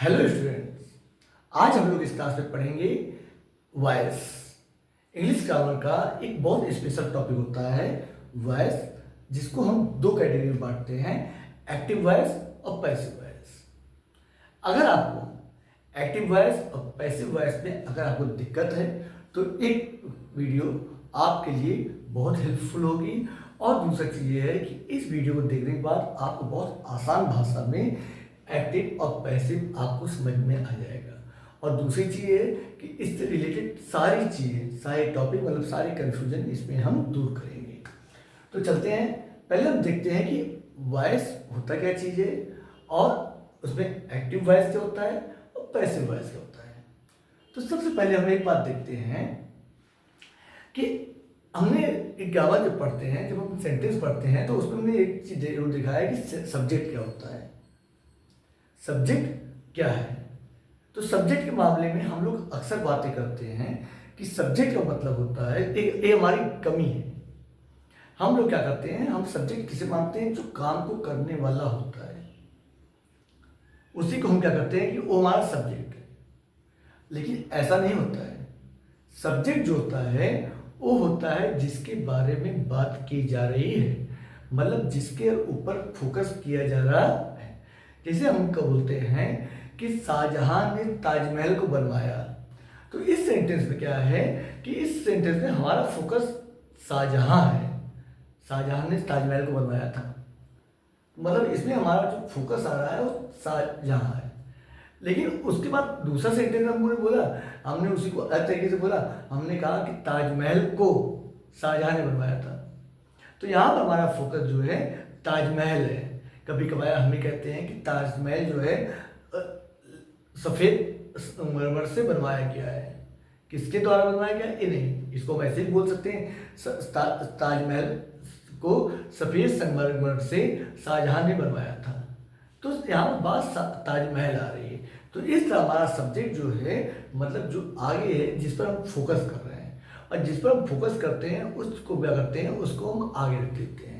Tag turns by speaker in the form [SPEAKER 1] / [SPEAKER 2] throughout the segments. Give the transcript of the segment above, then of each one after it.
[SPEAKER 1] Hello students, आज हम लोग इस क्लास में पढ़ेंगे वॉइस। इंग्लिश ग्रामर का एक बहुत स्पेशल टॉपिक होता है वॉइस, जिसको हम दो कैटेगरी में बांटते हैं, एक्टिव वॉइस और पैसिव वॉइस। अगर आपको एक्टिव वॉइस और पैसिव वॉइस में अगर आपको दिक्कत है तो एक वीडियो आपके लिए बहुत हेल्पफुल होगी। और दूसरा चीज़ ये है कि इस वीडियो को देखने के बाद आपको बहुत आसान भाषा में एक्टिव और पैसिव आपको समझ में आ जाएगा। और दूसरी चीज़ ये है कि इससे रिलेटेड सारी चीज़ें, सारे टॉपिक, मतलब सारे कन्फ्यूजन इसमें हम दूर करेंगे। तो चलते हैं, पहले हम देखते हैं कि वॉइस होता क्या चीज़ है और उसमें एक्टिव वॉइस क्या होता है और पैसिव वॉइस क्या होता है। तो सबसे पहले हम एक बात देखते हैं कि हमने एक ग्रामर जब पढ़ते हैं, जब हम सेंटेंस पढ़ते हैं तो उसमें हमने एक चीज़ जरूर दिखाया है कि सब्जेक्ट क्या होता है। सब्जेक्ट क्या है? तो सब्जेक्ट के मामले में हम लोग अक्सर बातें करते हैं कि सब्जेक्ट का मतलब होता है, ये हमारी कमी है। हम लोग क्या करते हैं, हम सब्जेक्ट किसे मानते हैं? जो काम को करने वाला होता है, उसी को हम क्या करते हैं कि वो हमारा सब्जेक्ट है। लेकिन ऐसा नहीं होता है। सब्जेक्ट जो होता है वो होता है जिसके बारे में बात की जा रही है, मतलब जिसके ऊपर फोकस किया जा रहा है। जैसे हम क्या बोलते हैं कि शाहजहां ने ताजमहल को बनवाया, तो इस सेंटेंस में क्या है कि इस सेंटेंस में हमारा फोकस शाहजहां है। शाहजहां ने ताजमहल को बनवाया था, मतलब इसमें हमारा जो फोकस आ रहा है वो शाहजहां है। लेकिन उसके बाद दूसरा सेंटेंस हमने बोला, हमने उसी को अलग तरीके से बोला। हमने कहा कि ताजमहल को शाहजहां ने बनवाया था, तो यहाँ पर हमारा फोकस जो है ताजमहल है। कभी कभार हमें कहते हैं कि ताजमहल जो है सफ़ेद संगमरमर से बनवाया गया है। किसके द्वारा बनवाया गया? ये नहीं, इसको हम ऐसे ही बोल सकते हैं, ताजमहल को सफ़ेद संगमरमर से शाहजहां ने बनवाया था। तो यहाँ पर बात ताजमहल आ रही है। तो इस तरह हमारा सब्जेक्ट जो है, मतलब जो आगे है, जिस पर हम फोकस कर रहे हैं, और जिस पर हम फोकस करते हैं उसको क्या करते हैं, उसको हम आगे रख देते हैं।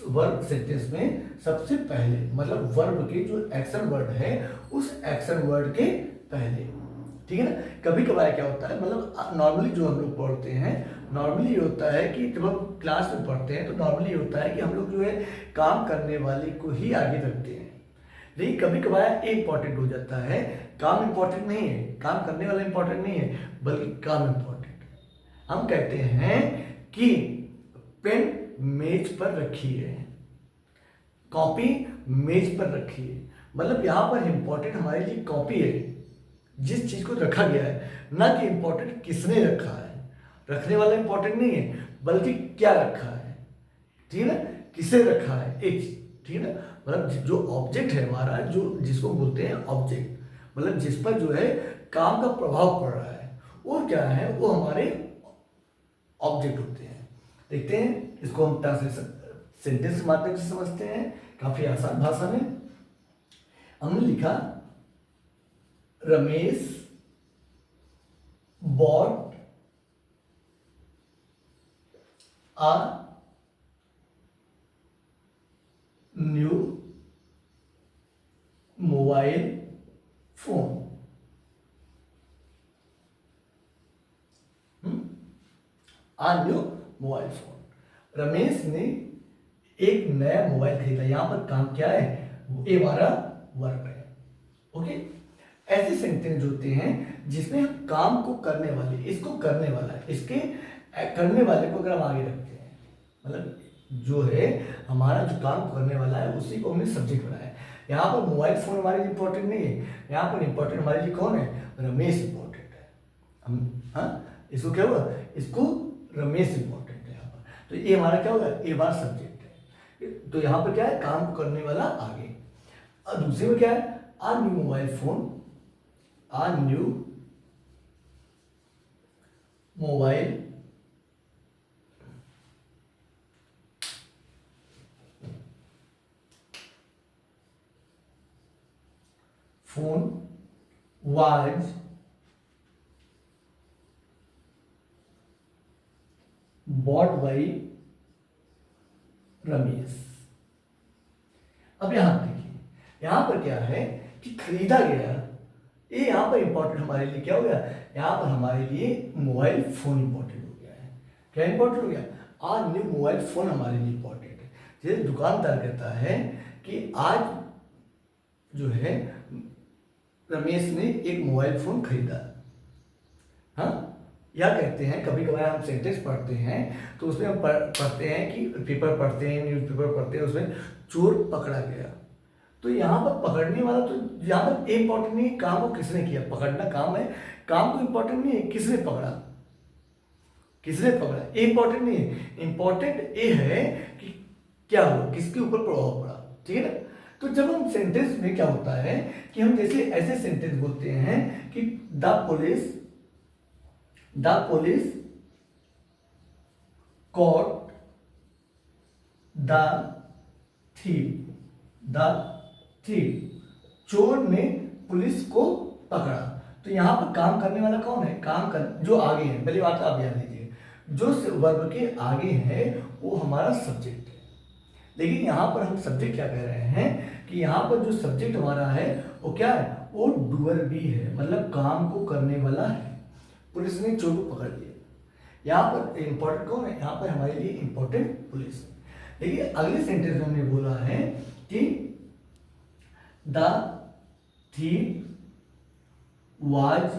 [SPEAKER 1] वर्ब सेंटेंस में सबसे पहले, मतलब वर्ब के जो एक्शन वर्ड है उस एक्शन वर्ड के पहले, ठीक है ना। कभी कभार क्या होता है, मतलब नॉर्मली जो हम लोग पढ़ते हैं, नॉर्मली ये होता है कि जब हम क्लास में पढ़ते हैं तो नॉर्मली ये होता है कि हम लोग जो है काम करने वाले को ही आगे रखते हैं। लेकिन कभी कभार इंपॉर्टेंट हो जाता है, काम इंपॉर्टेंट नहीं है, काम करने वाला इंपॉर्टेंट नहीं है, बल्कि काम इंपॉर्टेंट है। हम कहते हैं कि पेन मेज पर रखी है, कॉपी मेज पर रखी है, मतलब यहाँ पर इंपॉर्टेंट हमारे लिए कॉपी है, जिस चीज को रखा गया है, ना कि इंपॉर्टेंट किसने रखा है। रखने वाला इंपॉर्टेंट नहीं है, बल्कि क्या रखा है, ठीक है ना, किसे रखा है, एक चीज, ठीक है ना। मतलब जो ऑब्जेक्ट है हमारा, जो जिसको बोलते हैं ऑब्जेक्ट, मतलब जिस पर जो है काम का प्रभाव पड़ रहा है, वो क्या है, वो हमारे ऑब्जेक्ट होते हैं। देखते हैं इसको हम ट्रांसलेशन सेंटेंस के माध्यम से समझते हैं, काफी आसान भाषा में। हमने लिखा Ramesh bot uh new mobile phone. A new mobile phone, Ramesh ने एक नया मोबाइल खरीदा। यहां पर काम क्या है, ये हमारा वर्ब है। ओके, ऐसे सेंटेंस होते हैं जिसमें हम काम को करने वाले, इसको करने वाला है, इसके करने वाले को अगर हम आगे रखते हैं, मतलब जो है हमारा जो काम करने वाला है उसी को हमने सब्जेक्ट बनाया है। यहाँ पर मोबाइल फोन हमारे लिए इंपॉर्टेंट नहीं है, यहाँ पर इंपॉर्टेंट हमारे लिए कौन है? रमेश इंपॉर्टेंट है। हम इसको क्या हुआ, इसको रमेश इंपॉर्टेंट है यहाँ पर। तो ये हमारा क्या होगा, ये बार सब्जेक्ट है। तो यहाँ पर क्या है, काम को करने वाला आगे। और दूसरे में क्या है, a new mobile phone, a new mobile phone was bought by Ramesh. अब यहां देखिए, यहां पर क्या है कि खरीदा गया ये यहाँ पर इंपॉर्टेंट हमारे लिए क्या हो गया, यहाँ पर हमारे लिए मोबाइल फोन इंपॉर्टेंट हो गया है। क्या इंपॉर्टेंट हो गया, आज न्यू मोबाइल फोन हमारे लिए इंपॉर्टेंट है। जैसे दुकानदार कहता है कि आज जो है रमेश ने एक मोबाइल फोन खरीदा, हाँ, या कहते हैं कभी कभार हम सेंटेंस पढ़ते हैं तो उसमें हम पढ़ते हैं कि पेपर पढ़ते हैं, न्यूज़पेपर पढ़ते हैं, उसमें चोर पकड़ा गया। तो यहाँ पर पकड़ने वाला, तो यहाँ पर इम्पोर्टेंट नहीं काम को किसने किया, पकड़ना काम है, काम को इम्पोर्टेंट नहीं है किसने पकड़ा, किसने पकड़ा, इम्पोर्टेंट नहीं है, इम्पोर्टेंट ये है कि क्या हुआ, किसके ऊपर प्रभाव पड़ा, ठीक है ना। तो जब हम सेंटेंस में क्या होता है कि हम जैसे ऐसे सेंटेंस बोलते हैं कि the police caught the thief, चोर ने पुलिस को पकड़ा। तो यहाँ पर काम करने वाला कौन है, काम कर जो आगे है, पहली बात आप याद लीजिए, जो वर्ब के आगे है वो हमारा सब्जेक्ट है। लेकिन यहाँ पर हम सब्जेक्ट क्या कह रहे हैं कि यहाँ पर जो सब्जेक्ट हमारा है वो क्या है, वो डूअर भी है, मतलब काम को करने वाला है। पुलिस ने चोर को पकड़ लिया, यहाँ पर इंपॉर्टेंट कौन है, यहाँ पर हमारे लिए इंपॉर्टेंट पुलिस है। देखिए अगले सेंटेंस में हमने बोला है कि the thief was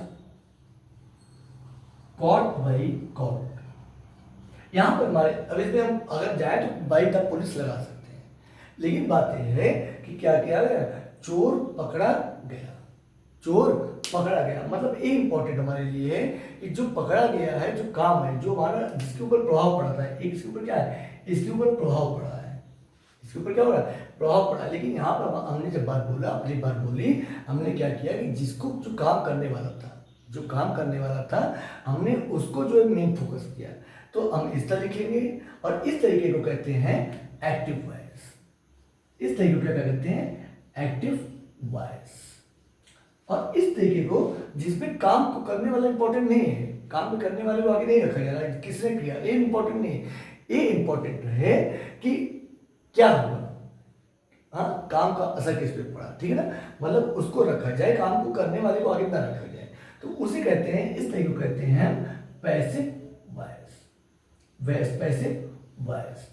[SPEAKER 1] caught by caught. यहाँ पर हमारे, अब इसमें हम अगर जाए तो बाई द पुलिस लगा सकते हैं, लेकिन बात यह है कि क्या किया गया, चोर पकड़ा गया, चोर पकड़ा गया, मतलब ये इंपॉर्टेंट हमारे लिए है कि जो पकड़ा गया है, जो काम है, जो हमारा जिसके ऊपर प्रभाव पड़ा था, एक इसके ऊपर क्या है, इसके ऊपर प्रभाव पड़ा है, इसके ऊपर क्या हो रहा है, प्रभाव पड़ा। लेकिन यहाँ पर हमने जब बात बोला, अपनी बात बोली, हमने क्या किया कि जिसको जो काम करने वाला था, जो काम करने वाला था, हमने उसको जो है मेन फोकस किया। तो हम इस तरह लिखेंगे और इस तरीके को कहते हैं एक्टिव वॉइस। इस तरीके को क्या कहते हैं, एक्टिव वॉइस। और इस तरीके को जिसमें काम को करने वाला इंपॉर्टेंट नहीं है, काम को करने वाले को आगे नहीं रखा जा रहा है, किसने किया ये इंपॉर्टेंट नहीं है, ये इंपॉर्टेंट है कि क्या हुआ, हाँ, काम का असर किस पे पड़ा, ठीक है ना, मतलब उसको रखा जाए, काम को करने वाले को आगे ना रखा जाए। तो उसे कहते हैं, इस तरीके को कहते हैं पैसिव वॉइस, पैसिव वॉइस।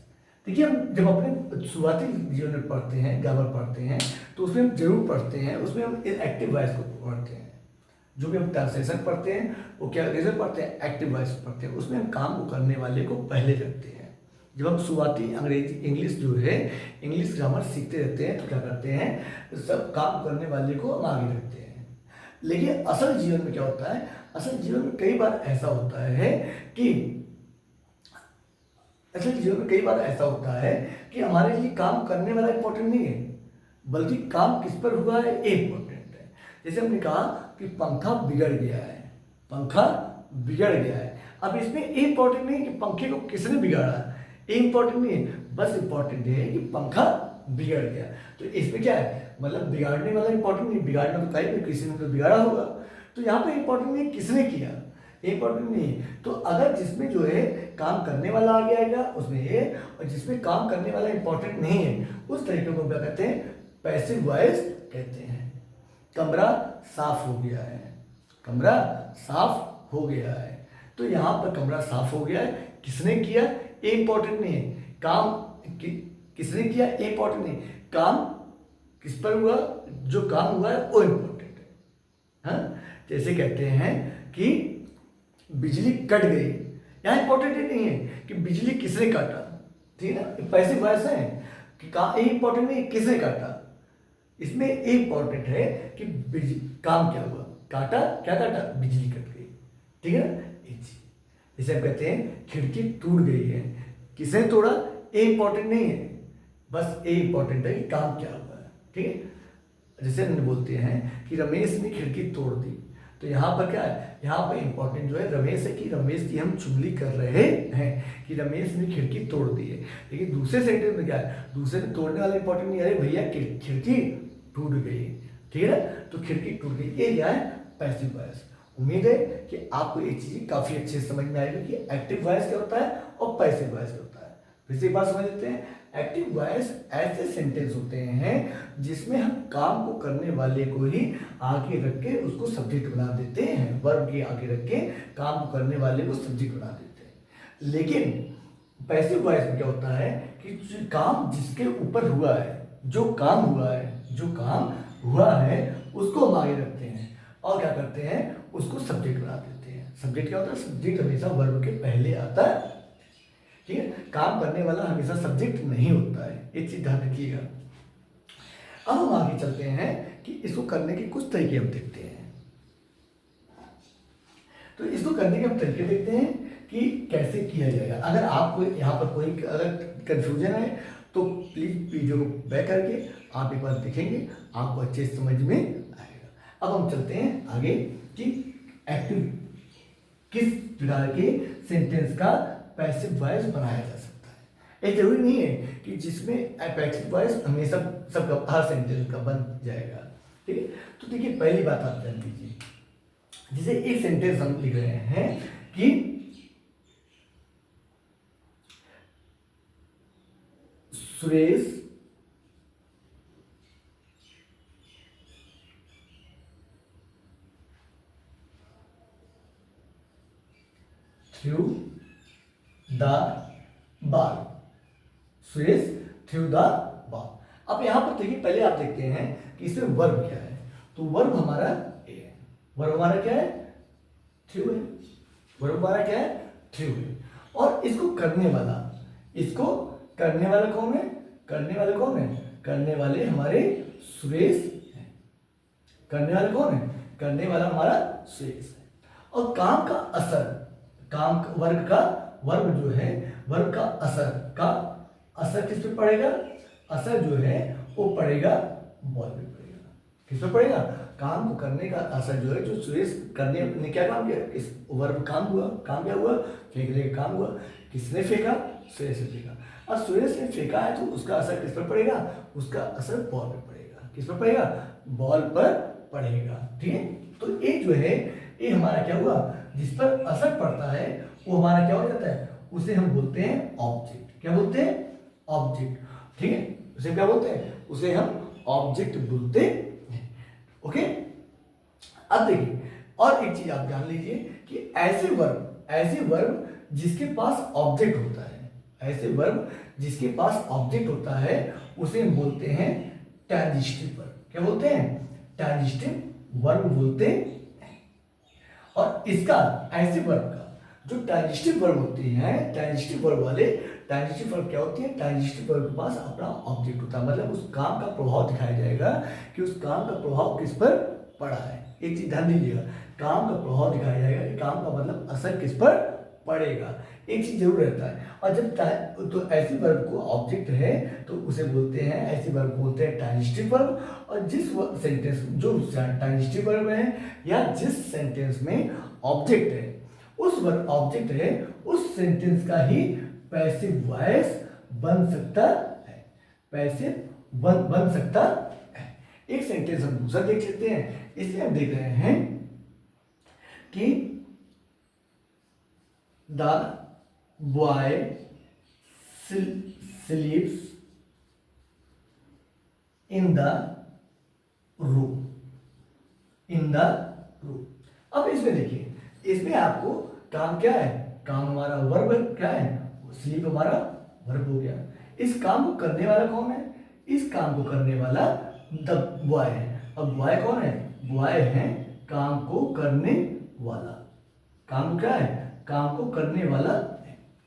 [SPEAKER 1] देखिए हम जब अपने शुरुआती जीवन में पढ़ते हैं, ग्रामर पढ़ते हैं, तो उसमें हम जरूर पढ़ते हैं, उसमें हम एक्टिव वॉइस को पढ़ते हैं। जो भी हम ट्रांसलेशन पढ़ते हैं वो क्या कैसे पढ़ते हैं, एक्टिव वॉइस पढ़ते हैं, उसमें हम काम को करने वाले को पहले रखते हैं। जब हम शुरुआती अंग्रेजी इंग्लिश जो है, इंग्लिश ग्रामर सीखते रहते हैं तो क्या करते हैं, सब काम करने वाले को हम आगे रखते हैं। लेकिन असल जीवन में क्या होता है, असल जीवन में कई बार ऐसा होता है कि हमारे लिए काम करने वाला इंपॉर्टेंट नहीं है, बल्कि काम किस पर हुआ है ये इंपॉर्टेंट है। जैसे हमने कहा कि पंखा बिगड़ गया है, पंखा बिगड़ गया है। अब इसमें ये इंपॉर्टेंट नहीं है कि पंखे को किसने बिगाड़ा, ये इंपॉर्टेंट नहीं है, बस इंपॉर्टेंट है कि पंखा बिगड़ गया। तो इसमें क्या है, मतलब बिगाड़ने वाला इंपॉर्टेंट नहीं, बिगाड़ना तो कहीं किसी ने तो बिगाड़ा होगा। तो यहाँ पे इंपॉर्टेंट नहीं है किसने किया, इंपॉर्टेंट नहीं है। तो अगर जिसमें जो है काम करने वाला आगे आएगा उसमें ये, और जिसमें काम करने वाला इंपॉर्टेंट नहीं है उस तरीके को क्या कहते हैं, पैसिव वॉइस कहते हैं। कमरा साफ हो गया है, कमरा साफ हो गया है। तो यहाँ पर कमरा साफ हो गया है, किसने किया ये इंपॉर्टेंट नहीं है, काम किसने किया ये इंपॉर्टेंट नहीं, काम किस पर हुआ, जो काम हुआ है वो इंपॉर्टेंट है। हाँ, जैसे कहते हैं कि बिजली कट गई, यहाँ इंपॉर्टेंट ही नहीं है कि बिजली किसने काटा, ठीक है ना, पैसिव वॉइस है कि काम ये इंपॉर्टेंट नहीं किसने काटा। इसमें ये इंपॉर्टेंट है कि काम क्या हुआ, काटा, क्या काटा, बिजली कट गई, ठीक है ना। जैसे हम कहते हैं खिड़की टूट गई है, किसने तोड़ा ये इंपॉर्टेंट नहीं है, बस ये इंपॉर्टेंट है कि काम क्या हुआ है, ठीक है। जैसे हम बोलते हैं कि रमेश ने खिड़की तोड़ दी, तो यहाँ पर क्या है, यहाँ पर इंपॉर्टेंट जो है रमेश है कि रमेश की हम चुगली कर रहे हैं कि रमेश ने खिड़की तोड़ दी है। लेकिन दूसरे सेंटेंस में क्या है, दूसरे में तोड़ने वाला इंपॉर्टेंट नहीं है, अरे भैया खिड़की टूट गई, ठीक है ना, तो खिड़की टूट गई, ये क्या है, पैसिव वॉइस। उम्मीद है कि आपको ये चीज़ काफ़ी अच्छे से समझ में आएगी कि एक्टिव वॉइस क्या होता है और पैसिव वॉइस क्या होता है। फिर से एक बात समझ लेते हैं, एक्टिव वॉइस ऐसे सेंटेंस होते हैं जिसमें हम काम को करने वाले को ही आगे रख के उसको सब्जेक्ट बना देते हैं, वर्ब के आगे रख के काम को करने वाले को सब्जेक्ट बना देते हैं। लेकिन पैसिव वॉइस में क्या होता है कि काम जिसके ऊपर हुआ है, जो काम हुआ है उसको हम आगे रखते हैं और क्या करते हैं, उसको सब्जेक्ट बना देते हैं। सब्जेक्ट क्या होता है, सब्जेक्ट हमेशा वर्ब के पहले आता है, ठीक है। काम करने वाला हमेशा सब्जेक्ट नहीं होता है, एक चीज ध्यान रखिएगा। अब हम आगे चलते हैं कि इसको करने के कुछ तरीके हम देखते हैं। तो इसको करने के हम तरीके देखते हैं कि कैसे किया जाएगा। अगर आपको यहाँ पर कोई अगर कंफ्यूजन है तो प्लीज वीडियो को बैक करके आप एक बार देखेंगे, आपको अच्छे से समझ में आएगा। अब हम चलते हैं आगे कि एक्टिव किस प्रकार के सेंटेंस का पैसिव वॉइस बनाया जा सकता है। ये जरूरी नहीं है कि जिसमें पैसिव वॉइस हमेशा सबका हर सेंटेंस का बन जाएगा, ठीक है। तो देखिए पहली बात आप जान लीजिए, जैसे एक सेंटेंस हम लिख रहे हैं कि सुरेश थ्रू द बाल, सुरेश थ्रू द बाल। अब यहां पर देखिए, पहले आप देखते हैं कि इसमें वर्ब क्या है। तो वर्ब हमारा ए है, वर्ब हमारा क्या है, थ्रू है। वर्ब हमारा क्या है, थ्रू है। और इसको करने वाला कौन है, करने वाले हमारे सुरेश है। करने वाला कौन है, करने वाला हमारा सुरेश है। और काम का असर, वर्ब जो है, वर्ब का असर किस पे पड़ेगा, असर जो है वो पड़ेगा बॉल पे पड़ेगा। किस पे पड़ेगा, काम को करने का असर जो है, जो सुरेश करने ने क्या काम किया, इस वर्ब काम क्या हुआ, फेंकने का काम हुआ। किसने फेंका, सुरेश ने फेंका। और सुरेश ने फेंका है तो उसका असर किस पर पड़ेगा, उसका असर बॉल पर पड़ेगा। किस पर पड़ेगा, बॉल पर पड़ेगा, ठीक है। तो ये जो है, ये हमारा क्या हुआ, जिस पर असर पड़ता है वो हमारा क्या हो जाता है, उसे हम बोलते हैं ऑब्जेक्ट। क्या बोलते हैं, ऑब्जेक्ट, ठीक है। उसे क्या बोलते हैं, उसे हम ऑब्जेक्ट बोलते हैं, ओके। अब देखिए और एक चीज आप जान लीजिए कि ऐसे वर्ब जिसके पास ऑब्जेक्ट होता है, ऐसे वर्ब जिसके पास ऑब्जेक्ट होता है उसे हम बोलते हैं ट्रांजिटिव वर्ब। क्या बोलते हैं, ट्रांजिटिव वर्ब बोलते हैं। और इसका ऐसे वर्ब का जो ट्रांजिटिव वर्ब होती है, ट्रांजिटिव वर्ब क्या होती है, ट्रांजिटिव वर्ब के पास अपना ऑब्जेक्ट होता है। मतलब उस काम का प्रभाव दिखाया जाएगा कि उस काम का प्रभाव किस पर पड़ा है। एक चीज ध्यान दीजिएगा, काम का प्रभाव दिखाया जाएगा कि काम का मतलब असर किस पर पड़ेगा, एक चीज जरूर रहता है। और जब तो ऐसी वर्ब को ऑब्जेक्ट है तो उसे बोलते हैं, ऐसी वर्ब को बोलते हैं ट्रांजिटिव वर्ब। और जिस सेंटेंस जो ट्रांजिटिव वर्ब है या जिस सेंटेंस में ऑब्जेक्ट है, उस वर्ब ऑब्जेक्ट है, उस सेंटेंस का ही पैसिव वॉइस बन सकता है, पैसिव बन सकता है। एक सेंटेंस हम दूसरा देख लेते हैं। इसमें हम देख रहे हैं कि the boy स्लीप्स in the room, अब इसमें देखिए, इसमें आपको काम क्या है, काम हमारा वर्ब क्या है, स्लीप हमारा वर्ब हो गया। इस काम को करने वाला कौन है, इस काम को करने वाला द बॉय है। अब बॉय कौन है, बॉय है काम को करने वाला। काम क्या है, काम को करने वाला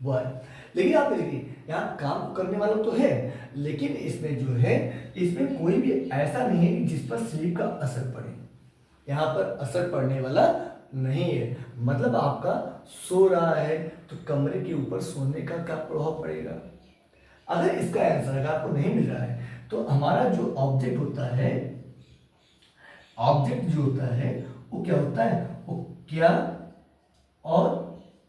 [SPEAKER 1] बॉय। लेकिन आप देखिए यहाँ काम को करने वाला तो है, लेकिन इसमें जो है, इसमें कोई भी ऐसा नहीं है कि जिस पर स्लीप का असर पड़े। यहाँ पर असर पड़ने वाला नहीं है। मतलब आपका सो रहा है तो कमरे के ऊपर सोने का क्या प्रभाव पड़ेगा। अगर इसका आंसर अगर आपको नहीं मिल रहा है तो हमारा जो ऑब्जेक्ट होता है, ऑब्जेक्ट जो होता है वो क्या होता है, वो क्या और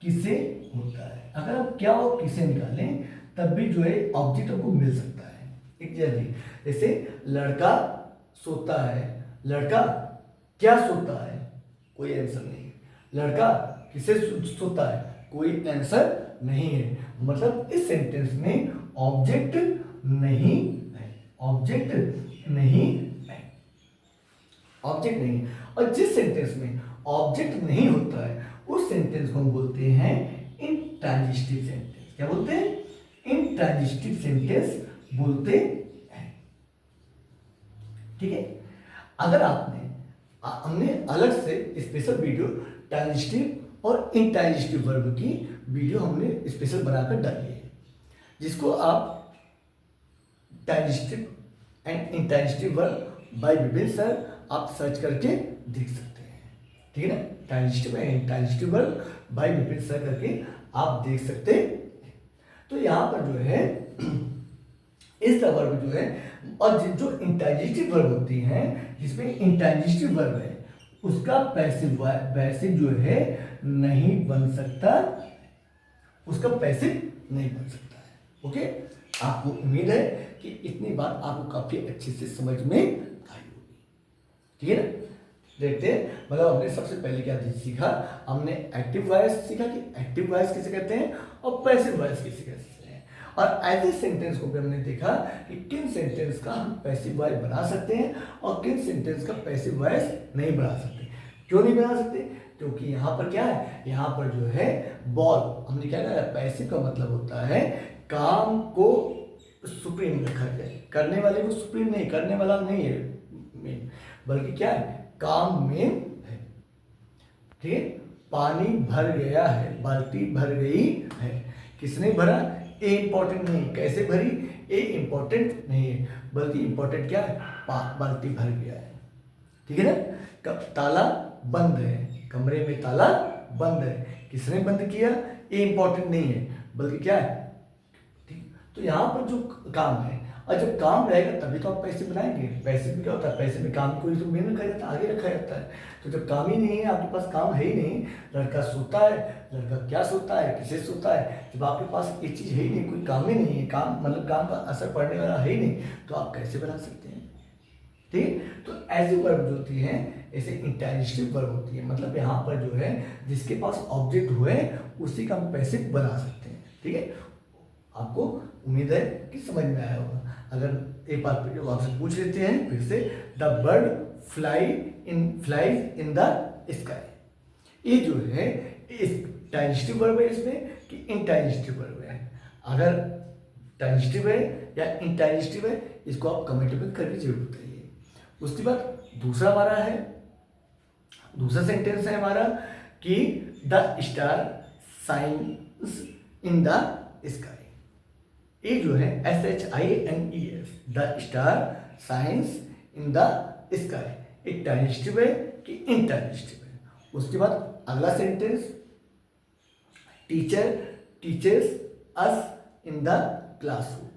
[SPEAKER 1] किसे होता है। अगर आप क्या और किसे निकालें तब भी जो है ऑब्जेक्ट आपको मिल सकता है। एक जैसे लड़का सोता है, लड़का क्या सोता है, कोई आंसर नहीं। लड़का किसे सोता है, कोई आंसर नहीं है। मतलब इस सेंटेंस में ऑब्जेक्ट नहीं है, ऑब्जेक्ट नहीं है, ऑब्जेक्ट नहीं है। और जिस सेंटेंस में ऑब्जेक्ट नहीं होता है उस सेंटेंस को हम बोलते हैं इंट्रांजिटिव सेंटेंस। क्या बोलते हैं? इंट्रांजिटिव सेंटेंस बोलते हैं। ठीक है। अगर हमने अलग से स्पेशल वीडियो ट्रांजिटिव और इंट्रांजिटिव वर्ब की वीडियो हमने स्पेशल बनाकर डाली है, जिसको आप transitive and intransitive verb bye Vipin sir आप सर्च करके देख सकते हैं। ठीक है ना, transitive and intransitive verb bye Vipin sir करके आप देख सकते हैं। तो यहाँ पर जो है इस वर्ब जो है और जो इंट्रांजिटिव वर्ब होती हैं, जिसमें इंट्रांजिटिव वर्ब है उसका पैसिव जो है नहीं बन सकता, उसका पैसिव नहीं बन सकता है। ओके, आपको उम्मीद है कि इतनी बात आपको काफी अच्छे से समझ में आई होगी। ठीक है ना, देखते हैं। मतलब हमने सबसे पहले क्या सीखा, हमने एक्टिव वॉइस सीखा कि एक्टिव वॉइस किसे कहते हैं और पैसिव वॉइस किसे कहते हैं। और ऐसे सेंटेंस को भी हमने देखा कि किन सेंटेंस का हम पैसिव वॉइस बना सकते हैं और किन सेंटेंस का पैसिव वॉइस नहीं बना सकते। क्यों नहीं बना सकते? क्योंकि यहाँ पर क्या है, यहाँ पर जो है बॉल, हमने क्या कहा, पैसिव का मतलब होता है काम को सुप्रीम रखा जाए, करने वाले को सुप्रीम नहीं, करने वाला नहीं है मेन, बल्कि क्या है, काम मेन है। ठीक है, पानी भर गया है, बाल्टी भर गई है, किसने भरा? ए इंपॉर्टेंट नहीं, कैसे भरी? ए इंपॉर्टेंट नहीं है, बल्कि इंपॉर्टेंट क्या है, बाल्टी भर गया है। ठीक है ना, ताला बंद है, कमरे में ताला बंद है, किसने बंद किया? ए इंपॉर्टेंट नहीं है, बल्कि क्या है। ठीक, तो यहाँ पर जो काम है, और जब काम रहेगा तभी तो आप पैसे बनाएंगे। पैसे में क्या होता है, पैसे में काम को ही तो मेन रखा जाता है, आगे रखा जाता है। तो जब काम ही नहीं है, आपके पास काम है ही नहीं, लड़का सोता है, लड़का क्या सोता है, किसे सोता है, जब आपके पास एक चीज़ है ही नहीं, कोई काम ही नहीं है, काम मतलब काम का असर पड़ने वाला है ही नहीं, तो आप कैसे बना सकते हैं? ठीक, तो ऐसी वर्ब जो होती हैं ऐसे इंट्रांजिटिव वर्ब होती है, मतलब यहाँ पर जो है जिसके पास ऑब्जेक्ट हुए उसी का हम पैसिव बना सकते हैं। ठीक है, आपको उम्मीद है कि समझ में आया होगा। अगर एक बार फिर आपसे पूछ लेते हैं फिर से, the bird flies in the sky, ये जो है ट्रांजिटिव वर्ब है इसमें कि इंट्रांजिटिव वर्ब है? अगर ट्रांजिटिव है या इंट्रांजिटिव है, इसको आप कमेंट में करके जरूर बताइए। उसके बाद दूसरा हमारा है, दूसरा सेंटेंस है हमारा कि the star shines in the sky. ये जो है SHINES, the star shines in the sky, एक ट्रांजिटिव है कि इंट्रांजिटिव है? उसके बाद अगला sentence, teacher teachers us in the classroom,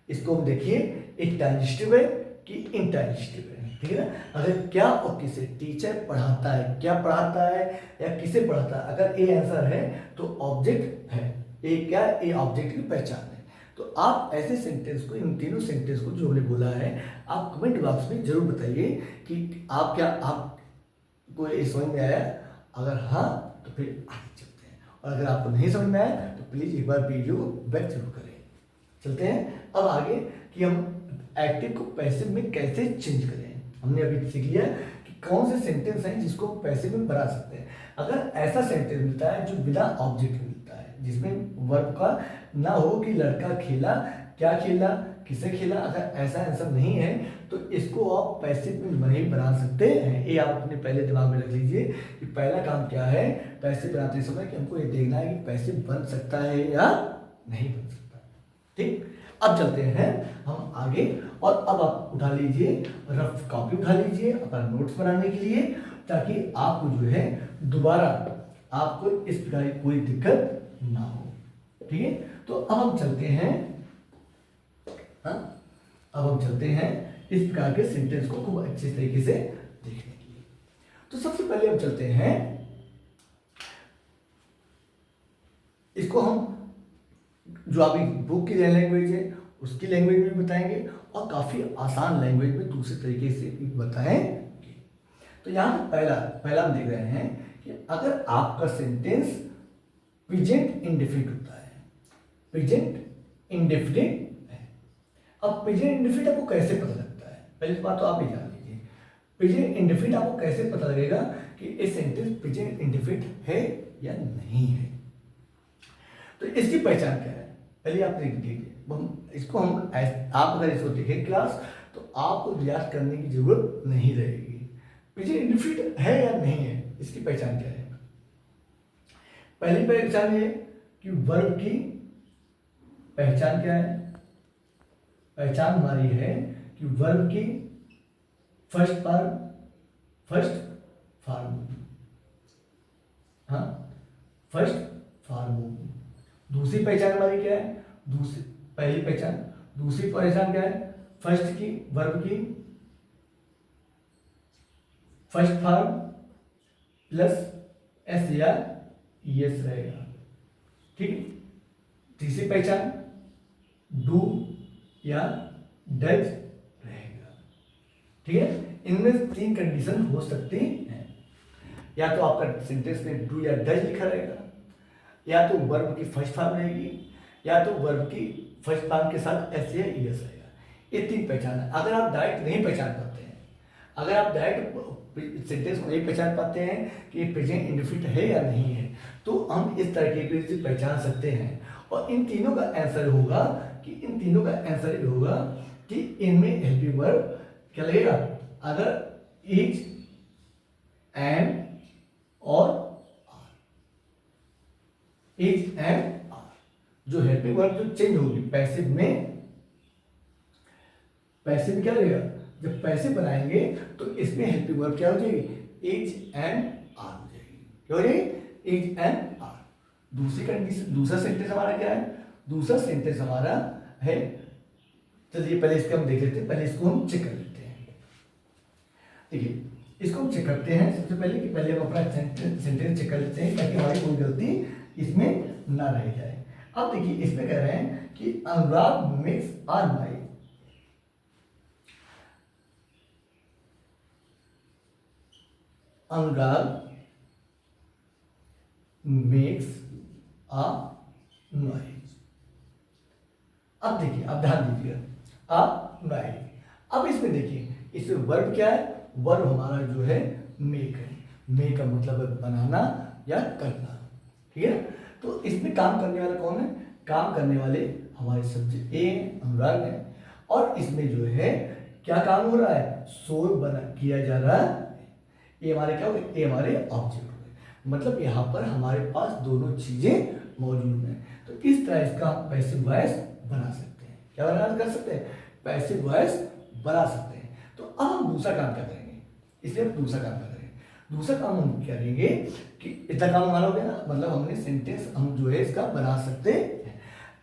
[SPEAKER 1] इसको हम देखिए एक ट्रांजिटिव है कि इंट्रांजिटिव है। ठीक है ना, अगर क्या और किसे, टीचर पढ़ाता है, क्या पढ़ाता है या किसे पढ़ाता है, अगर ए आंसर है तो ऑब्जेक्ट है, ए क्या, ए ऑब्जेक्ट की पहचान है। तो आप ऐसे सेंटेंस को, इन तीनों सेंटेंस को जो हमने बोला है, आप कमेंट बॉक्स में जरूर बताइए कि आप क्या, आपको ये समझ में आया? अगर हाँ तो फिर आगे चलते हैं, और अगर आपको नहीं समझ में आया तो प्लीज़ एक बार वीडियो को बैक जरूर करें। चलते हैं अब आगे कि हम एक्टिव को पैसिव में कैसे चेंज करें। हमने अभी सीख लिया कि कौन से सेंटेंस हैं जिसको पैसिव में बना सकते हैं। अगर ऐसा सेंटेंस मिलता है जो बिना ऑब्जेक्ट मिलता है, जिसमें वर्ब का ना हो कि लड़का खेला, क्या खेला, किसे खेला, अगर ऐसा आंसर नहीं है तो इसको आप पैसिव में नहीं बना सकते हैं। ये आप अपने पहले दिमाग में रख लीजिए कि पहला काम क्या है पैसिव बनाते समय, कि हमको ये देखना है कि पैसिव बन सकता है या नहीं बन सकता। ठीक, अब चलते हैं हम आगे, और अब आप उठा लीजिए रफ कॉपी, उठा लीजिए अपना नोट्स बनाने के लिए, ताकि आपको जो है दोबारा आपको इस प्रकार की कोई दिक्कत ना हो। ठीक है, तो अब हम चलते हैं, अब हम चलते हैं इस प्रकार के सेंटेंस को खूब अच्छे तरीके से देखने के लिए। तो सबसे पहले हम चलते हैं, इसको हम जो अभी बुक की लैंग्वेज है उसकी लैंग्वेज में बताएंगे, और काफ़ी आसान लैंग्वेज में दूसरे तरीके से भी बताएंगे। तो यहाँ पहला हम देख रहे हैं कि अगर आपका सेंटेंस प्रेजेंट इंडेफिनिट होता है, प्रेजेंट इंडेफिनिट है, अब प्रेजेंट इंडेफिनिट आपको कैसे पता लगता है, पहली बात तो आप ही जान लीजिए। प्रेजेंट इंडेफिनिट आपको कैसे पता लगेगा कि ये सेंटेंस प्रेजेंट इंडेफिनिट है या नहीं है। तो इसकी पहचान क्या है, पहले आप देख लीजिए। इसको आप अगर इसको देखें क्लास, तो आपको याद करने की जरूरत नहीं रहेगी। प्रेजेंट इंडेफिनिट है या नहीं है, इसकी पहचान क्या है। पहली पहचान ये कि वर्ब की पहचान क्या है। पहचान हमारी है कि वर्ब की फर्स्ट फॉर्म, हाँ फर्स्ट फॉर्म। दूसरी पहचान हमारी क्या है, पहली पहचान। दूसरी पहचान क्या है, फर्स्ट की वर्ब की फर्स्ट फॉर्म प्लस एस या ईएस रहेगा, ठीक है। तीसरी पहचान डू या डज रहेगा, ठीक है। इनमें 3 कंडीशन हो सकती हैं। या तो आपका सेंटेंस में डू या डज लिखा रहेगा, या तो वर्ब की फर्स्ट फॉर्म रहेगी, या तो वर्ब की फर्स्ट फॉर्म के साथ एस या ईएस रहेगा। ये 3 पहचान है। अगर आप डायरेक्ट नहीं पहचान पाते हैं, अगर आप डायरेक्ट सेंटेंस को नहीं पहचान पाते हैं कि ये प्रेजेंट इंडेफिनिट है या नहीं है, तो हम इस तरीके से पहचान सकते हैं। और इन तीनों का आंसर होगा कि इनमें हेल्पिंग वर्ब क्या लगेगा, अगर इज एंड और आर, इज एंड आर। जो हेल्पिंग वर्ब जो चेंज होगी पैसिव में क्या लगेगा, जब पैसिव बनाएंगे तो इसमें हेल्पिंग वर्ब क्या हो जाएगी, इज एंड आर हो जाएगी। क्या हो जाएगी, इज एंड आर। दूसरी कंडीशन, दूसरा सेंटेंस हमारा क्या है, दूसरा सेंटेंस हमारा है, चलिए पहले इसको हम देख लेते हैं, पहले इसको हम चेक कर लेते हैं। देखिए इसको हम चेक करते हैं सबसे पहले कि पहले हम अपना सेंटेंस चेक कर लेते हैं ताकि हमारी कोई गलती इसमें ना रह जाए। अब देखिए इसमें कह रहे हैं कि अनुराग मेक्स आर माई, अनुराग मेक्स आ नॉइज। अब देखिए, अब ध्यान दीजिएगा, आ नॉइज। अब इसमें देखिए, इसमें वर्ब क्या है, वर्ब हमारा जो है मेक है। मेक का मतलब है बनाना या करना, ठीक है। तो इसमें काम करने वाला कौन है, काम करने वाले हमारे सब्जेक्ट ए अनुराग है, और इसमें जो है क्या काम हो रहा है, शोर बना किया जा रहा है। ये हमारे क्या हो गए, ये हमारे ऑब्जेक्ट हो गए। मतलब यहाँ पर हमारे पास दोनों चीजें मौजूद हैं। तो इस तरह इसका हम पैसिव वॉइस बना सकते हैं। क्या बना कर सकते हैं, पैसिव वॉइस बना सकते हैं। तो अब हम दूसरा काम क्या करेंगे, इसलिए हम दूसरा काम क्या करेंगे, दूसरा काम हम करेंगे कि इतना काम हमारा हो गया ना, मतलब हमने सेंटेंस हम जो है इसका बना सकते हैं।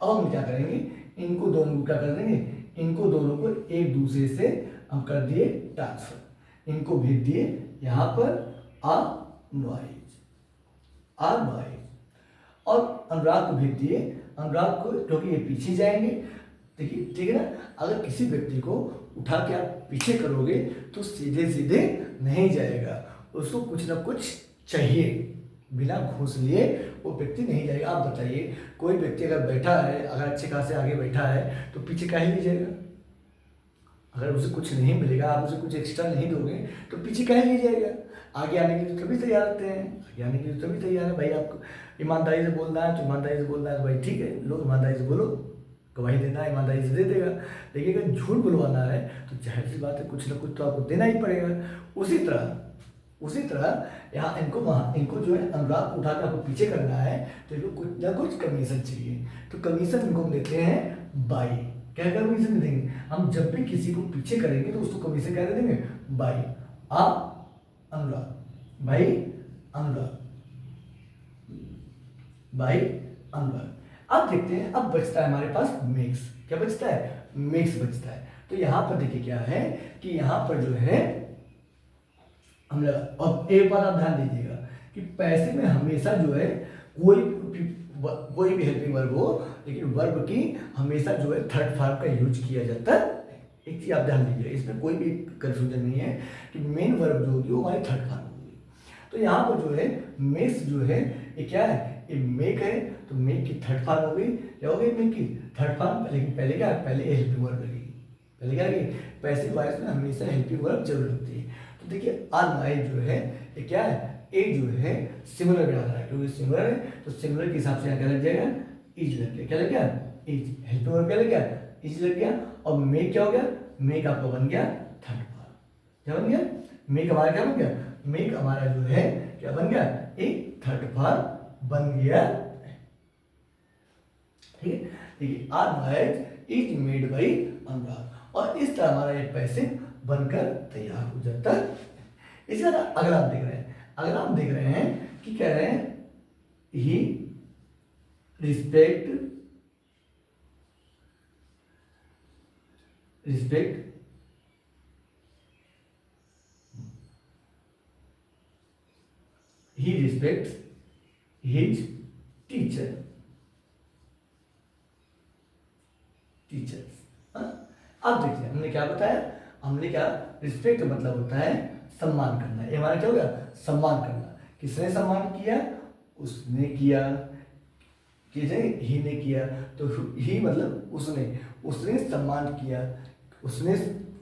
[SPEAKER 1] अब हम क्या करेंगे, इनको दोनों को क्या कर देंगे, इनको दोनों को एक दूसरे से हम कर दिए ट्रांसफर, इनको भेज दिए यहाँ पर आ नॉइज, आ नॉइज, और अनुराग को भेज दिए, अनुराग को, क्योंकि ये पीछे जाएंगे। देखिए ठीक है ना, अगर किसी व्यक्ति को उठा के आप पीछे करोगे तो सीधे सीधे नहीं जाएगा, उसको कुछ ना कुछ चाहिए, बिना घूस लिए वो व्यक्ति नहीं जाएगा। आप बताइए, कोई व्यक्ति अगर बैठा है, अगर अच्छे खासे आगे बैठा है तो पीछे काहे नहीं जाएगा, अगर उसे कुछ नहीं मिलेगा, आप उसे कुछ एक्स्ट्रा नहीं दोगे तो पीछे काहे नहीं जाएगा। आगे आने के लिए तभी तैयार रहते हैं, आगे आने के लिए तभी तैयार है। भाई आपको ईमानदारी से बोलना है तो ईमानदारी से बोलना है, भाई ठीक है, लोग ईमानदारी से बोलो, गवाही देना है ईमानदारी से दे देगा। लेकिन अगर झूठ बुलवाना है तो जाहिर सी बात है, कुछ ना कुछ तो आपको देना ही पड़ेगा। उसी तरह यहाँ इनको जो है अनुराग को उठा के आपको पीछे करना है तो इनको कुछ ना कुछ कमीशन चाहिए। तो कमीशन इनको हम देते हैं बाई। क्या कमीशन देंगे, हम जब भी किसी को पीछे करेंगे तो उसको कमीशन क्या दे देंगे, बाई। आ अनुराग, भाई अनुराग, भाई अनुराग। अब देखते हैं, अब बचता है हमारे पास मेक्स। क्या बचता है, मेक्स बचता है। तो यहाँ पर देखिए क्या है कि यहाँ पर जो है हम लोग, अब एक बात आप ध्यान दीजिएगा कि पैसे में हमेशा जो है कोई भी हेल्पिंग वर्ब हो, लेकिन वर्ब की हमेशा जो है थर्ड फॉर्म का यूज किया जाता है। एक चीज आप ध्यान दीजिए, इसमें कोई भी कंफ्यूजन नहीं है कि मेन वर्ब जो होगी वो हमारी थर्ड फॉर्म होगी। तो यहाँ पर जो है मेक्स जो है ये क्या है, ये मेक है, तो मेक की थर्ड फॉर्म हो गई, क्या हो गई, मेक की थर्ड फॉर्म। लेकिन पहले क्या है, पहले हेल्पिंग वर्ब लगेगी। पहले क्या है, पैसिव वॉइस में हमेशा हेल्पिंग वर्ब जरूर लगती है। तो देखिए अनवाइज जो है ये क्या है, एक जो है सिमिलर में आ रहा है, क्योंकि सिमिलर है तो सिमिलर के हिसाब से यहाँ क्या लग जाएगा, इज लग गया। क्या लग गया, इज। हेल्पिंग वर्ब क्या लग गया, इज लग गया। और मेक क्या हो गया, मेक आपका बन गया थर्ड फॉर्म। क्या बन गया, मेक हमारा क्या बन गया, मेक हमारा जो है क्या बन गया, एक थर्ड फॉर्म बन गया। ठीक है, देखिए अनवाइज इज मेड बाई अनुराग, और इस तरह हमारा ये पैसिव बनकर तैयार हो जाता है। इसी तरह अगर आप देख रहे हैं, अगर आप देख रहे हैं कि कह रहे हैं he respect he respects his teachers. अब देखिए हमने क्या बताया, हमने क्या, रिस्पेक्ट मतलब होता है सम्मान करना। ये हमारा क्या हो गया, सम्मान करना। किसने सम्मान किया, उसने किया, किसने, ही ने किया। तो ही मतलब उसने सम्मान किया। उसने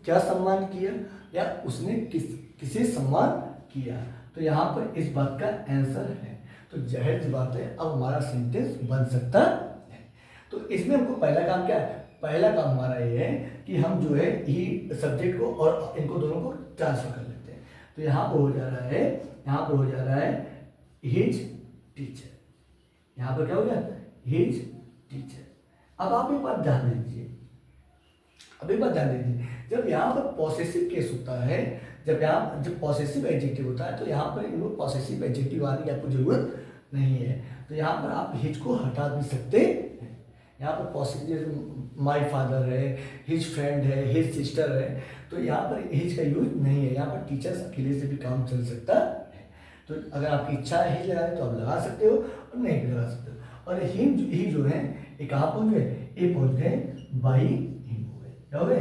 [SPEAKER 1] क्या सम्मान किया, या उसने किसे सम्मान किया। तो यहाँ पर इस बात का आंसर है। तो जाहिर सी बात है अब हमारा सेंटेंस बन सकता है। तो इसमें हमको पहला काम क्या है, पहला काम हमारा ये है कि हम जो है ही सब्जेक्ट को और इनको दोनों को ट्रांसफर कर लेते हैं। तो यहाँ पर हो जा रहा है, यहाँ पर हो जा रहा है हिज टीचर। यहाँ पर क्या हो गया, हिज टीचर। अब आप एक बात ध्यान दीजिए, अब एक बात ध्यान दीजिए, जब यहाँ पर पॉसेसिव केस होता है, जब पॉसेसिव एडजेक्टिव होता है, तो यहाँ पर इनको पॉसेसिव एडजेक्टिव आने की आपको जरूरत नहीं है। तो यहाँ पर आप हिज को हटा भी सकते हैं। यहाँ पर पॉसेसिव माय फादर है, हिज फ्रेंड है, हिज सिस्टर है, तो यहाँ पर हिज का यूज नहीं है। यहाँ पर टीचर्स अकेले से भी काम चल सकता है। तो अगर आपकी इच्छा है हिज लगाने तो आप लगा सकते हो, और नहीं भी लगा सकते हो। और ही जो है ये कहाँ पहुँच गए, ये पहुँच गए बाई हिम हो गए। क्या हो गए,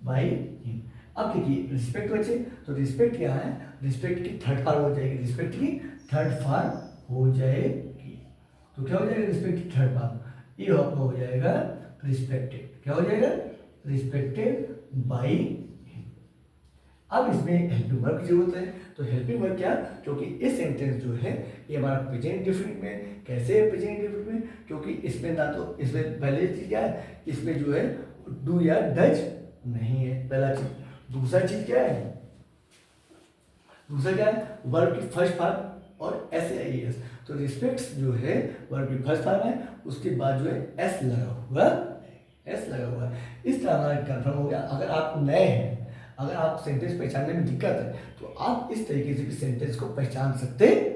[SPEAKER 1] बाई हिम। अब देखिए रिस्पेक्ट बचे, तो रिस्पेक्ट क्या है, रिस्पेक्ट की थर्ड फॉर्म हो जाएगी, रिस्पेक्ट की थर्ड फॉर्म हो जाएगी। तो क्या हो जाएगा, रिस्पेक्ट की थर्ड फॉर्म, ये आपका हो जाएगा रिस्पेक्टेड। क्या हो जाएगा, रिस्पेक्टेड बाई हिम। अब इसमें हेल्पिंग वर्ब की जरूरत है। तो हेल्पिंग वर्ब क्या, क्योंकि इस सेंटेंस जो है ये हमारा प्रेजेंट इंडेफिनिट में, कैसे है प्रेजेंट इंडेफिनिट में, क्योंकि इसमें ना तो इसमें पहले चीज क्या है, इसमें जो है डू या डज नहीं है, पहला चीज। दूसरा चीज क्या है, दूसरा क्या है, वर्ब की फर्स्ट फॉर्म और एस या एस। तो रिस्पेक्ट्स जो है वर्ब की फर्स्ट फॉर्म है, उसके बाद जो है एस लगा हुआ, एस लगा हुआ है। इस तरह हमारा कंफर्म हो गया। अगर आप नए हैं, अगर आप सेंटेंस पहचानने में दिक्कत है, तो आप इस तरीके से भी सेंटेंस को पहचान सकते हैं।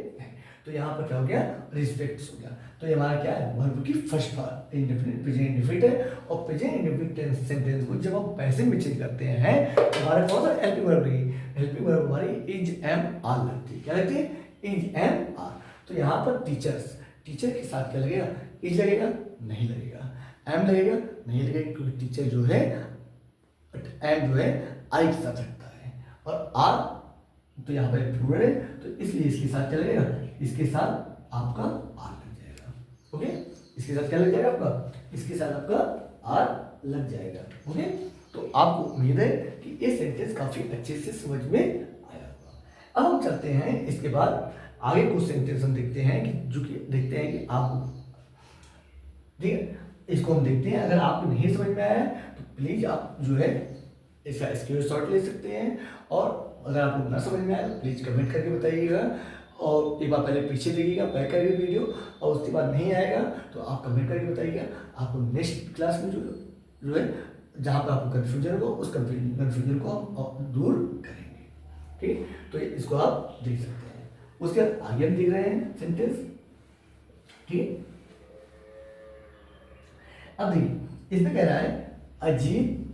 [SPEAKER 1] तो यहाँ पर क्या हो गया, रिस्पेक्ट्स हो गया। तो ये हमारा क्या है, वर्ब की first form indefinite, present indefinite है। और प्रेजेंट इंडेफिनिट सेंटेंस को जब हम पैसिव में चेंज करते हैं तो हमारे कौन सा हेल्पिंग वर्ब लगेगी, हेल्पिंग वर्ब हमारी इज एम आर लगती है। क्या लगती है, इज एम आर। तो यहाँ पर टीचर्स, टीचर के साथ क्या लगेगा, इज लगेगा, नहीं लगेगा। एम लगेगा, नहीं लगेगा, क्योंकि टीचर जो है एम जो है आई के साथ रखता है, और आर तो यहाँ पर प्लूरल है, तो इसलिए इसके साथ क्या लगेगा, इसके साथ आपका आर लग जाएगा। ओके, इसके साथ क्या लग जाएगा आपका, इसके साथ आपका आर लग जाएगा। ओके, तो आपको उम्मीद है कि ये सेंटेंस काफी अच्छे से समझ में आया होगा। अब हम चलते हैं इसके बाद आगे कुछ सेंटेंस हम देखते हैं कि जो कि देखते हैं कि आप, ठीक है, इसको हम देखते हैं। अगर आपको नहीं समझ में आया तो प्लीज आप जो है इसका स्क्रीनशॉट ले सकते हैं, और अगर आपको ना समझ में आया तो प्लीज कमेंट करके बताइएगा, और एक बार पहले पीछे देखिएगा बैक करके वीडियो, और उसके बाद नहीं आएगा तो आप कमेंट करके बताइएगा। आपको नेक्स्ट क्लास में जो है जहाँ पर आपको कन्फ्यूजन हो उस कन्फ्यूजन को हम दूर करेंगे। ठीक, तो इसको आप देख सकते हैं। उसके बाद आगे हम देख रहे हैं सेंटेंस। ठीक, अब देखिए इसमें कह रहा है Ajit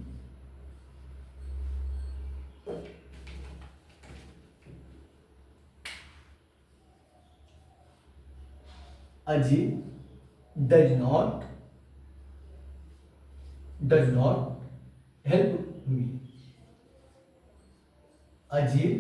[SPEAKER 1] does not help me. Ajit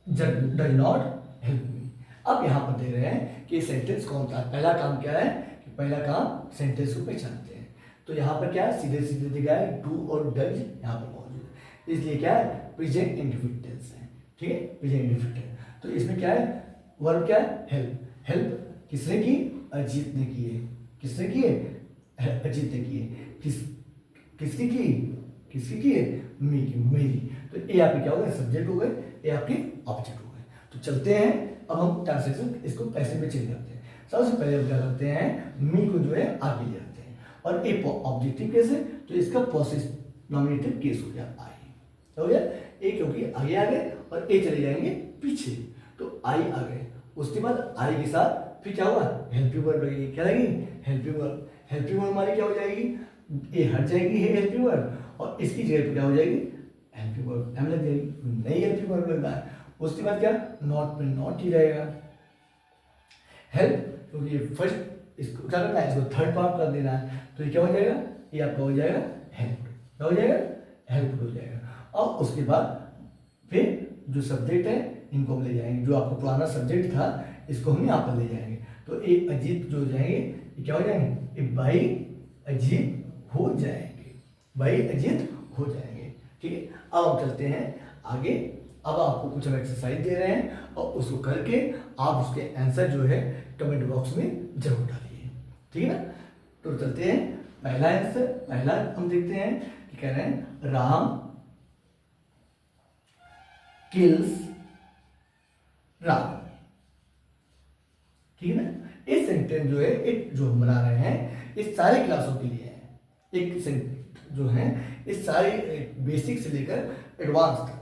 [SPEAKER 1] does not help me. अब यहां पर दे रहे हैं कि सेंटेंस कौन सा है। पहला काम क्या है कि पहला काम सेंटेंस को पहचानते हैं। तो यहाँ पर क्या है, सीधे सीधे दिखा है डू और डज यहाँ पर मौजूद है, इसलिए क्या है प्रेजेंट इंडेफिनिट टेंस है। ठीक है, प्रेजेंट इंडेफिनिट टेंस। तो इसमें क्या है, वर्ब क्या है, हेल्प। हेल्प किसने की, अजीत ने की है। किसने की है, अजीत ने की है। किसकी की, किसकी की है, मेरी। तो ये आपके क्या हो गए, सब्जेक्ट हो गए, ये आपके ऑब्जेक्ट हो गए। तो चलते हैं अब हम ट्रांसलेशन इसको पैसे में चेंज करते हैं। सबसे पहले हम क्या करते हैं, मी को जो है आगे ले आते हैं, और ए ऑब्जेक्टिव केस है तो इसका पॉसेसिव नॉमिनेटिव केस हो गया आई। हो गया ए, क्योंकि आगे आ गए और ए चले जाएंगे पीछे, तो आई आ गए। उसके बाद आई के साथ फिर क्या हुआ, हेल्पिंग वर्ब लगेगी। क्या लगेगी, हेल्पिंग वर्ब। हेल्पिंग वर्ब हमारी क्या हो जाएगी, ए हट जाएगी है हेल्पिंग वर्ब, और इसकी जगह पे क्या हो जाएगी, हेल्पिंग वर्ब एम लग जाएगी, नई हेल्पिंग वर्ब लग रहा है। उसके बाद क्या, नॉट पे नॉट ही रहेगा। हेल्प क्योंकि फर्स्ट इसको क्या करना है, इसको थर्ड पार्ट कर देना है, तो ये क्या हो जाएगा, ये आपका हो जाएगा हेल्प। क्या हो जाएगा, हेल्प हो जाएगा। और उसके बाद फिर जो सब्जेक्ट है इनको हम ले जाएंगे, जो आपका पुराना सब्जेक्ट था इसको हम यहाँ पर ले जाएंगे। तो ए अजीत जो हो जाएंगे, ये क्या हो जाएंगे, ये भाई अजीत हो जाएंगे, भाई अजीत हो जाएंगे। ठीक है, अब हम चलते हैं आगे। अब आपको कुछ हम एक्सरसाइज दे रहे हैं और उसको करके आप उसके आंसर जो है कमेंट बॉक्स में जरूर डालिए। ठीक है ना, तो चलते हैं पहला आंसर। पहला हम देखते हैं कि कह रहे हैं राम किल्स राम। ठीक है ना, इस सेंटेंस जो है एक जो हम बना रहे हैं इस सारे क्लासों के लिए है। एक जो है इस सारे बेसिक से लेकर एडवांस तक,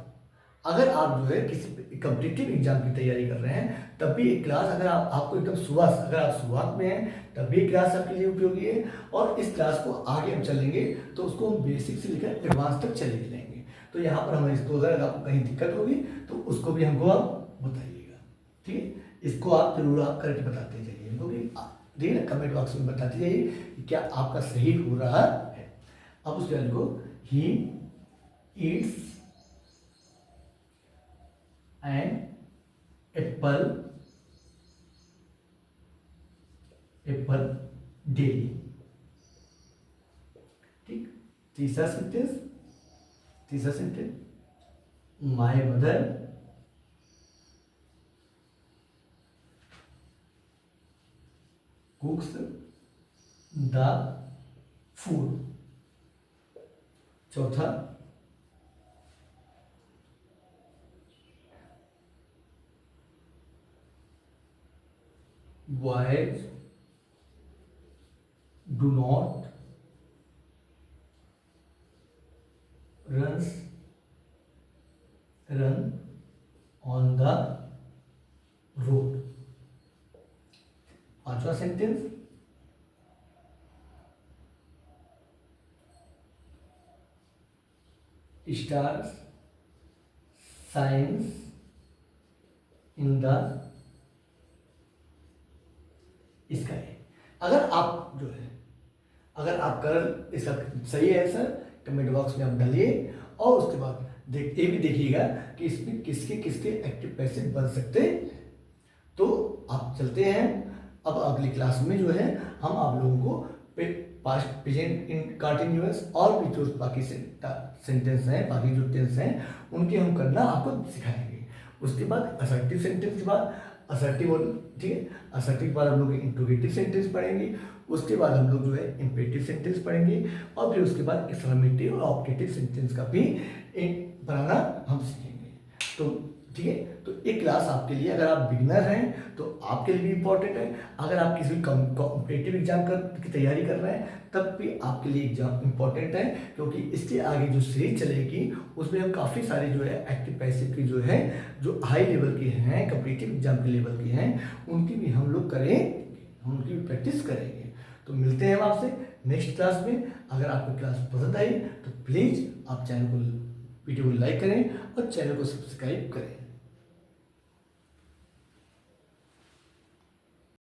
[SPEAKER 1] अगर आप जो है किसी कॉम्पिटिटिव एग्जाम की तैयारी कर रहे हैं तब भी एक क्लास, अगर आपको एकदम सुबह, अगर आप शुरुआत में हैं तब भी क्लास आपके लिए उपयोगी है, और इस क्लास को आगे हम चलेंगे तो उसको हम बेसिक से लेकर एडवांस तक चले जाएंगे। तो यहाँ पर हम इसको, अगर आपको कहीं दिक्कत होगी तो उसको भी हमको आप बताइएगा। ठीक है, इसको आप जरूर आप करके बताते जाइए हमको, ठीक है ना, कमेंट बॉक्स में बताते जाइए कि क्या आपका सही हो रहा है। अब उसके बाद को he eats an apple daily. ठीक, तीसरा sentence my mother cooks the food. चौथा boys do not run on the road। पांचवा sentence stars shines in the sky। अगर आप जो है, अगर आप कर इसका सही है आंसर कमेंट बॉक्स में आप डालिए, और उसके बाद ये भी देखिएगा कि इसमें किसके किसके एक्टिव पैसिव बन सकते हैं। तो आप चलते हैं अब अगली क्लास में जो है हम आप लोगों को पास्ट प्रेजेंट इन कंटिन्यूअस और भी जो बाकी सेंटेंस हैं, बाकी जो टेंस हैं उनके हम करना आपको सिखाएंगे। उसके बाद असर्टिव सेंटेंस के बाद असर्टिव, ठीक है, असर्टिव के बाद हम लोग इंट्रोगेटिव सेंटेंस पढ़ेंगे। उसके बाद हम लोग जो है इम्पेरेटिव सेंटेंस पढ़ेंगे, और फिर उसके बाद एक्सक्लेमेटिव और ऑब्जेक्टिव सेंटेंस का भी बनाना हम सीखेंगे। तो ठीक है, तो एक क्लास आपके लिए, अगर आप बिगिनर हैं तो आपके लिए भी इम्पोर्टेंट है, अगर आप किसी कॉम्पिटिटिव एग्जाम की तैयारी कर रहे हैं तब भी आपके लिए एग्जाम इम्पोर्टेंट है, क्योंकि इसके आगे जो सीरीज चलेगी उसमें हम काफ़ी सारे जो है एक्टिव पैसिव की जो है जो हाई लेवल के हैं, कॉम्पिटिटिव एग्जाम के लेवल के हैं, उनकी भी हम लोग करेंगे, हम उनकी भी प्रैक्टिस करेंगे। तो मिलते हैं हम आपसे नेक्स्ट क्लास में। अगर आपको क्लास पसंद आई तो प्लीज़ आप चैनल को, वीडियो को लाइक करें और चैनल को सब्सक्राइब करें।